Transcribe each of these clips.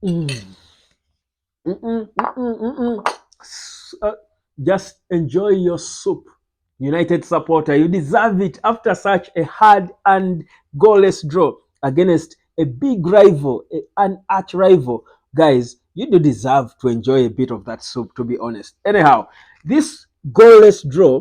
Mm. Mm-mm, mm-mm, mm-mm. Just enjoy your soup. United supporter, you deserve it after such a hard and goalless draw against a big rival, an arch rival. Guys, you do deserve to enjoy a bit of that soup, to be honest. Anyhow, this goalless draw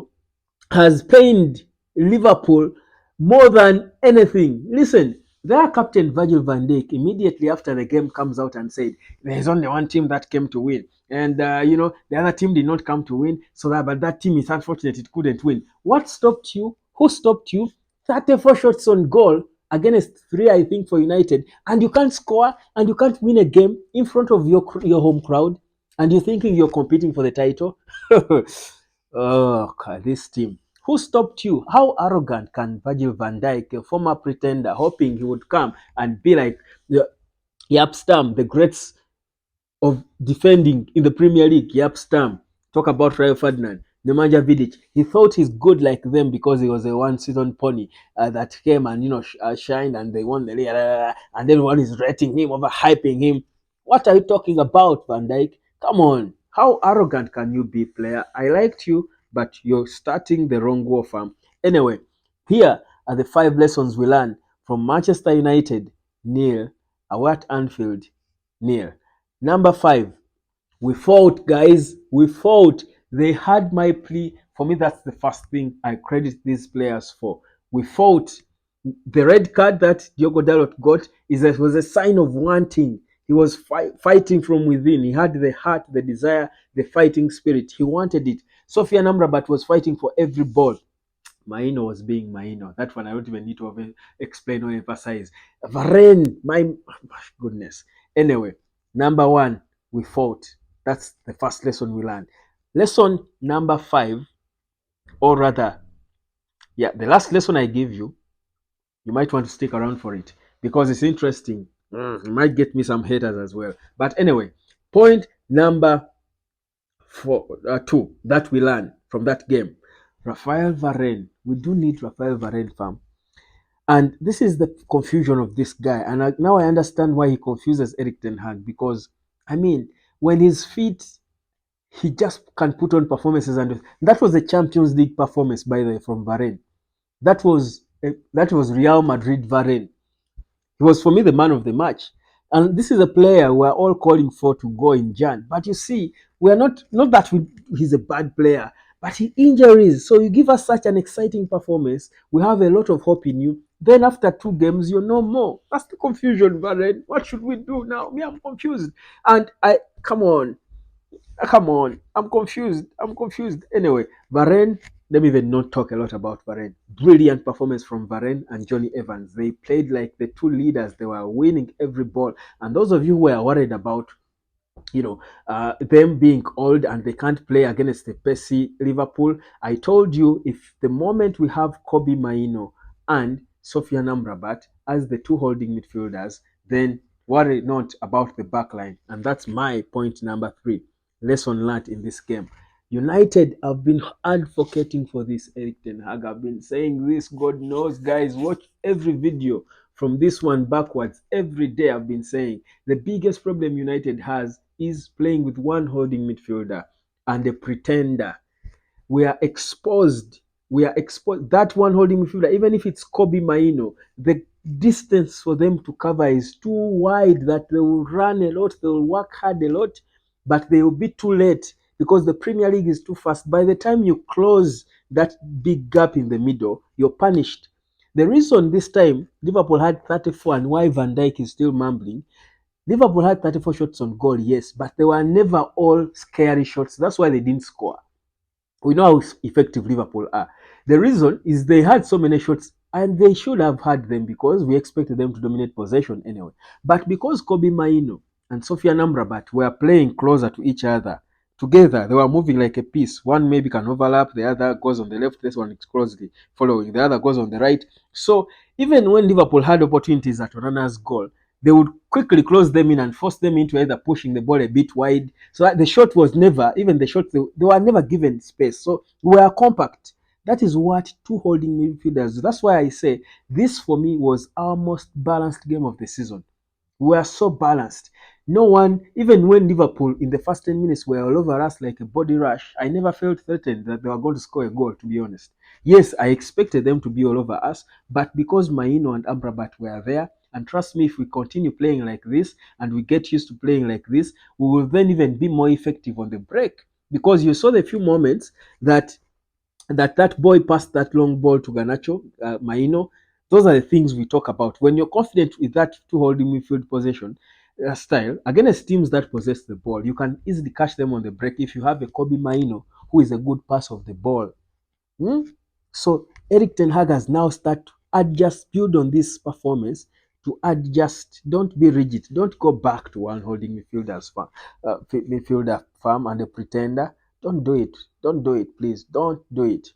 has pained Liverpool more than anything. Listen, their captain Virgil van Dijk immediately after the game comes out and said, "There's only one team that came to win, and the other team did not come to win. But that team is unfortunate; it couldn't win." What stopped you? Who stopped you? 34 shots on goal against three, I think, for United, and you can't score and you can't win a game in front of your home crowd, and you're thinking you're competing for the title. Oh, God, this team. Who stopped you? How arrogant can Virgil van Dijk, a former pretender, hoping he would come and be like the Yapstam, the greats of defending in the Premier League? Yapstam. Talk about Rio Ferdinand, Nemanja Vidic. He thought he's good like them because he was a one-season pony that came and shined and they won the league, and everyone is rating him, overhyping him. What are you talking about, Van Dijk? Come on. How arrogant can you be, player? I liked you, but you're starting the wrong war, fam. Anyway, here are the 5 lessons we learned from Manchester United, nil, away at Anfield, nil. Number 5, we fought, guys. We fought. They had my plea. For me, that's the first thing I credit these players for. We fought. The red card that Diogo Dalot got was a sign of wanting. He was fighting from within. He had the heart, the desire, the fighting spirit. He wanted it. Sofian Amrabat was fighting for every ball. MAINOO was being MAINOO. That one I don't even need to explain or emphasize. Varane, my goodness. Anyway, number 1, we fought. That's the first lesson we learned. Lesson number 5, or rather, yeah, the last lesson I gave you, you might want to stick around for it because it's interesting. It might get me some haters as well. But anyway, point number 2 that we learned from that game. Rafael Varane. We do need Rafael Varane, fam. And this is the confusion of this guy. And now I understand why he confuses Eric Ten Hag because, I mean, when he's fit, he just can put on performances. And that was a Champions League performance, by the way, from Varane. That was Real Madrid Varane. He was, for me, the man of the match. And this is a player we're all calling for to go in Jan. But you see, we're not that he's a bad player, but he injuries. So you give us such an exciting performance. We have a lot of hope in you. Then after 2 games, you're no more. That's the confusion, Varane. What should we do now? Me, I'm confused. And come on. Come on, I'm confused. I'm confused. Anyway, Varane, let me even not talk a lot about Varane. Brilliant performance from Varane and Johnny Evans. They played like the two leaders. They were winning every ball. And those of you who were worried about, them being old and they can't play against the pacey Liverpool, I told you if the moment we have Kobe Maino and Sofian Amrabat as the two holding midfielders, then worry not about the back line. And that's my point number 3. Lesson learned in this game. United have been advocating for this, Eric Ten Hag. I've been saying this, God knows, guys. Watch every video from this one backwards. Every day I've been saying the biggest problem United has is playing with one holding midfielder and a pretender. We are exposed. We are exposed. That one holding midfielder, even if it's Kobe Maino, the distance for them to cover is too wide that they will run a lot, they will work hard a lot, but they will be too late because the Premier League is too fast. By the time you close that big gap in the middle, you're punished. The reason this time Liverpool had 34 and why Van Dijk is still mumbling, Liverpool had 34 shots on goal, yes, but they were never all scary shots. That's why they didn't score. We know how effective Liverpool are. The reason is they had so many shots and they should have had them because we expected them to dominate possession anyway. But because Kobe Maino and Sofian Amrabat were playing closer to each other, together, they were moving like a piece. One maybe can overlap, the other goes on the left, this one is closely following, the other goes on the right. So even when Liverpool had opportunities at Onana's goal, they would quickly close them in and force them into either pushing the ball a bit wide. So that the shot was never, even the shot, they were never given space. So we were compact. That is what two holding midfielders do. That's why I say this for me was our most balanced game of the season. We were so balanced. No one, even when Liverpool in the first 10 minutes were all over us like a body rush, I never felt threatened that they were going to score a goal, to be honest. Yes, I expected them to be all over us, but because Maino and Amrabat were there, and trust me, if we continue playing like this and we get used to playing like this, we will then even be more effective on the break. Because you saw the few moments that that boy passed that long ball to Ganacho, Maino. Those are the things we talk about. When you're confident with that two holding midfield possession style against teams that possess the ball, you can easily catch them on the break if you have a Kobe Maino who is a good pass of the ball. Hmm? So Eric Ten Hag has now started to adjust, build on this performance to adjust. Don't be rigid. Don't go back to one holding midfielder farm and a pretender. Don't do it. Don't do it, please. Don't do it.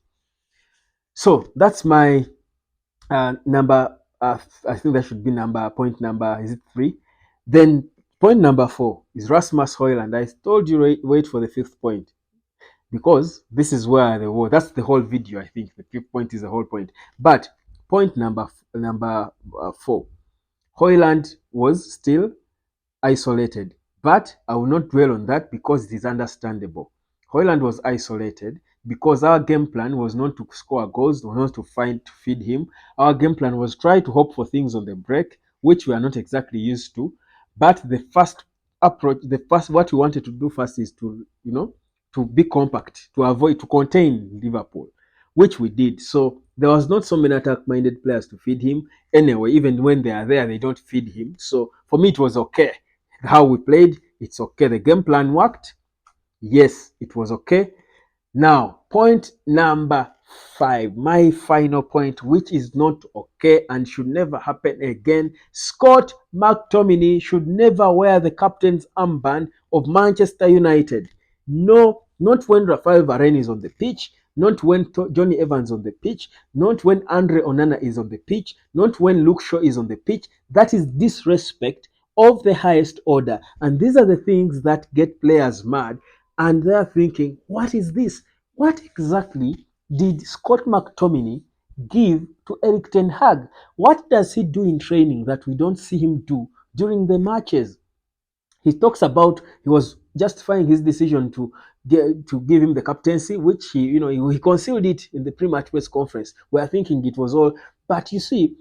So that's my number. I think that should be number point number. Is it 3? Then point number 4 is Rasmus Højlund. I told you wait for the fifth point because this is where the war. That's the whole video. I think the fifth point is the whole point. But point number 4, Højlund was still isolated. But I will not dwell on that because it is understandable. Højlund was isolated because our game plan was not to score goals, was not to feed him. Our game plan was try to hope for things on the break, which we are not exactly used to. But the first approach, what we wanted to do first is to to be compact, to contain Liverpool, which we did. So there was not so many attack-minded players to feed him. Anyway, even when they are there, they don't feed him. So for me, it was okay how we played. It's okay. The game plan worked. Yes, it was okay. Now, point number 5, my final point, which is not okay and should never happen again. Scott McTominay should never wear the captain's armband of Manchester United. No, not when Rafael Varane is on the pitch, not when Johnny Evans on the pitch, not when Andre Onana is on the pitch, not when Luke Shaw is on the pitch. That is disrespect of the highest order. And these are the things that get players mad. And they're thinking, what is this? What exactly did Scott McTominay give to Eric Ten Hag? What does he do in training that we don't see him do during the matches? He talks about he was justifying his decision to give him the captaincy, which he concealed it in the pre-match press conference. We are thinking it was all, but you see,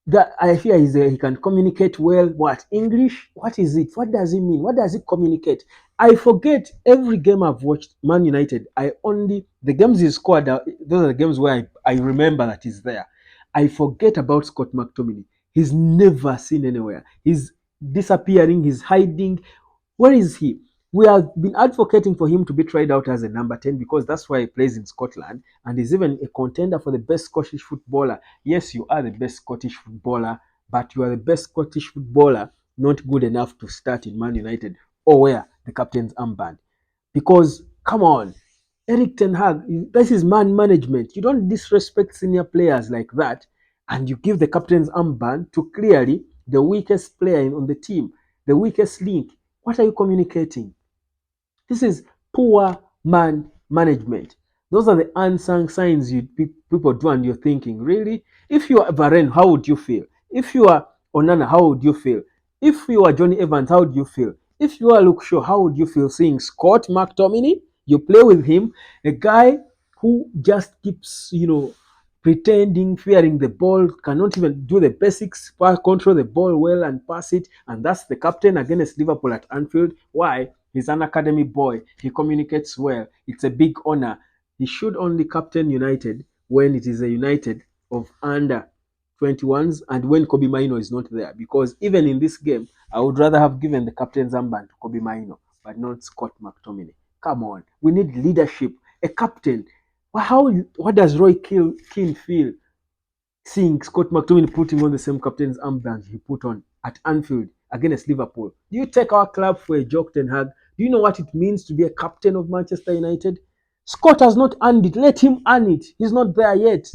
that I hear he can communicate well. What English? What is it? What does it mean? What does it communicate? I forget every game I've watched Man United. I only the games he scored. Those are the games where I remember that he's there. I forget about Scott McTominay. He's never seen anywhere. He's disappearing. He's hiding. Where is he? We have been advocating for him to be tried out as a number 10 because that's why he plays in Scotland and is even a contender for the best Scottish footballer. Yes, you are the best Scottish footballer, but you are the best Scottish footballer, not good enough to start in Man United or wear the captain's armband. Because, come on, Eric Ten Hag, this is man management. You don't disrespect senior players like that and you give the captain's armband to clearly the weakest player on the team, the weakest link. What are you communicating? This is poor man management. Those are the unsung signs people do, and you're thinking, really? If you are Varane, how would you feel? If you are Onana, how would you feel? If you are Johnny Evans, how would you feel? If you are Luke Shaw, how would you feel seeing Scott McTominay? You play with him, a guy who just keeps, pretending, fearing the ball, cannot even do the basics, control the ball well and pass it, and that's the captain against Liverpool at Anfield. Why? He's an academy boy. He communicates well. It's a big honor. He should only captain United when it is a United of under 21s and when Kobe Maino is not there. Because even in this game, I would rather have given the captain's armband to Kobe Maino, but not Scott McTominay. Come on. We need leadership. A captain. What does Roy Keane feel seeing Scott McTominay putting on the same captain's armband he put on at Anfield against Liverpool? Do you take our club for a joke, Ten Hag? Do you know what it means to be a captain of Manchester United? Scott has not earned it. Let him earn it. He's not there yet.